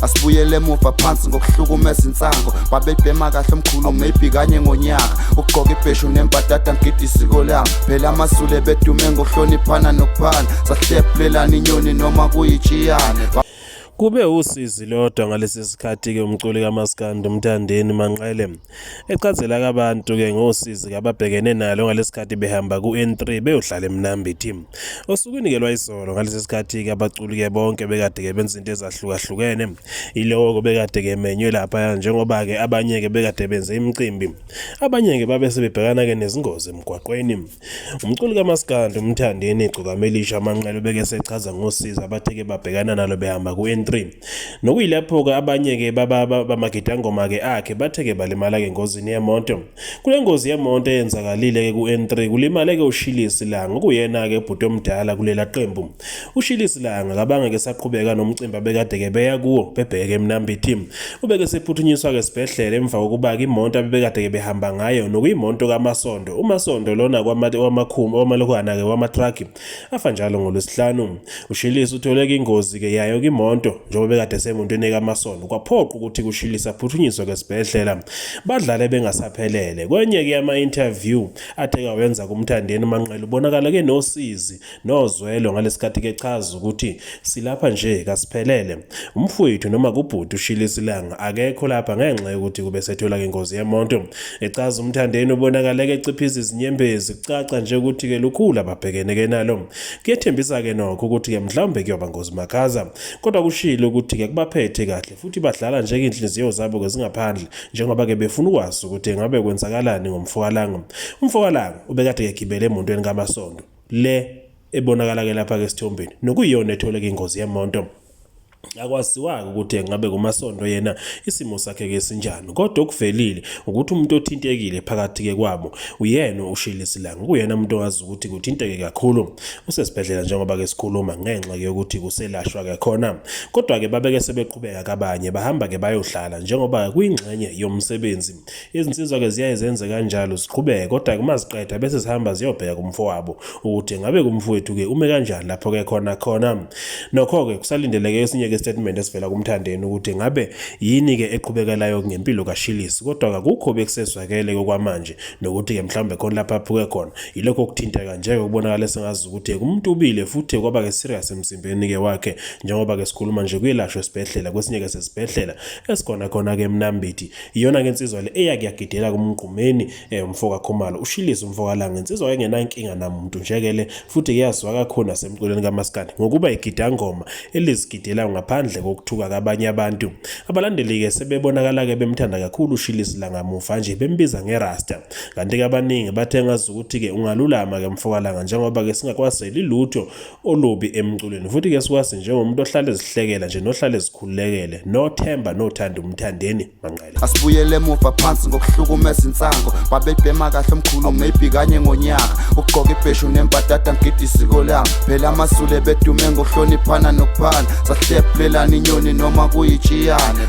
Asibuyele emuva phansi ngokuhlukumeza insango babebhema kahle omkhulu maybe kanye ngonyaka ugqoka ibheshu nembadada ngidi isiko lami phela amasule bedume ngokuhloniphana nokuphana sahlephulelana inyoni noma kuyijiyane. Kube usizi lodwa ngalesi sikhathi ke umculi kaMaskandi uMthandeni Manqele echazela kabantu ke ngosizi ababhekene nalo ngalesi sikhathi behamba ku-N3 beyohlala eMnambithi. Osukwini ke lwayizolo ngalesi sikhathi ke abaculi ke bonke bekade ke benza into ezahlukahlukene iloko bekade ke menywe lapha njengoba ke abanye ke bekade benze imicimbi abanye ke babe sebebhekana ke nezingozi emgwaqweni. Umculi kaMaskandi uMthandeni Igcukamelisha Manqele beke sechaza ngosizi abatheke babhekana nalo behamba ku-N3 nokuyilapho ke abanye ke bamagidangoma ke akhe batheke balimala ke engozini yemoto. Kule ngozi yemoto eyenzakalile ke ku-N3 kulimale ke uShilisi Langa kuyena ke ubhuti omdala kulela qembu. uShilisi Langa kabange ke saqhubeka nomcimbi bekade ke beya kuwo bebheke eMnambithi ubeke sephuthunyiswa ke esibhedlela emva kokuba ke imoto abebekade ke behamba ngayo nokuyimoto kaMasondo uMasondo lona kwamakhumbi omalokwana ke wamatraki afa njalo ngoLwesihlanu. uShilisi uthole ingozi ke yayo ke imoto njengoba bekade semontweni kaMasondo kwaphoqa ukuthi kuShilisi aphuthunyiswe esibhedlela badlale bengasaphelele. Kwenye ke ama-interview atheka wenza kuMthandeni Manqele ubonakala ke nosizi nozwelo ngalesikhathi ke chaza ukuthi silapha nje kasiphelele umfowethu noma kubhuti uShilisi Langa akekho lapha ngenxa yokuthi kube sethola ingozi yemoto. Echaza uMthandeni ubonakala ke eciphisa izinyembezi kucaca nje ukuthi ke lukhulu ababhekene ke nalo kuyethembisa ke nokho ukuthi ke mhlawumbe kuyoba ngozi makhaza kodwa kushilo ukuthi ke kubaphethe kahle futhi badlala nje inhliziyo zabo ke zingaphandle njengoba ke befuna ukwazi ukuthi ngabe kwenzakalani ngomfokalanga. Umfokalanga ubekade egibele emontweni kaMasondo le ebonakala ke lapha ke sithombeni nokuyiyona ethola ingozi yemoto. Akwaziwa ukuthi ngabe kuMasondo yena isimo sakhe ke sinjani kodwa okuvelile ukuthi umuntu othintekile phakathi ke kwabo uyena uShilisi Langa kuyena umuntu owazi ukuthi kuthinteke kakhulu usesibhedlela njengoba ke sikhuluma ngenxa yokuthi kuselashwa ke khona kodwa ke babeke sebeqhubeka kabanye bahamba ke bayohlala njengoba kuyingxenye yomsebenzi. Izinsizwa ke ziyaye zenze kanjalo ziqhubeke kodwa kumaziqeda bese sihamba ziyobheka kumfowabo ukuthi ngabe kumfowethu ke ume kanjani lapho ke khona nokho ke kusalindeleke esinye ke statement esivela kuMthandeni ukuthi ngabe yini ke eqhubekelayo ngempilo kaShilisi kodwa akukho bekusezwakele okwamanje nokuthi ke mhlawumbe khona lapha aphuke khona yilokho okuthinteka nje ukubonakala sengazi ukuthi umuntu ubile futhi kwaba ke serious emzimbeni ke wakhe njengoba ke sikhuluma nje kuyelashwa esibhedlela kwesinye ke sesibhedlela esikhona khona ke eMnambithi. Iyona ke insizwa le eyakuyagidela kumgqumeni umfoka Khumalo uShilisi umfokalanga insizwa engenankinga namuntu nje ke le futhi kuyaziwa kakhulu nasemculweni kaMaskandi ngokuba igidangoma elizigidela ngaphandle kokuthuka kabanye abantu. Abalandeli ke sebebonakala ke bemthanda kakhulu uShilisi Langa muva nje bembiza ngeRasta kanti ke abaningi bathe ngazi ukuthi ke ungalulama ke mfokalanga njengoba ke singakwaseli lutho olubi emculweni futhi ke sikwazi njengomuntu ohlala ezihlekela nje nohlala ezikhululekele nothemba nothanda uMthandeni Manqele. Asibuyele emuva phansi ngokuhlukumeza insango babebhema kahle omkhulu maybe kanye ngonyaka ugqoka ibheshu nembadada ngidi isiko lami phela amasule bedume ngokuhloniphana nokuphana sahlephulelana inyoni noma kuyijiyane.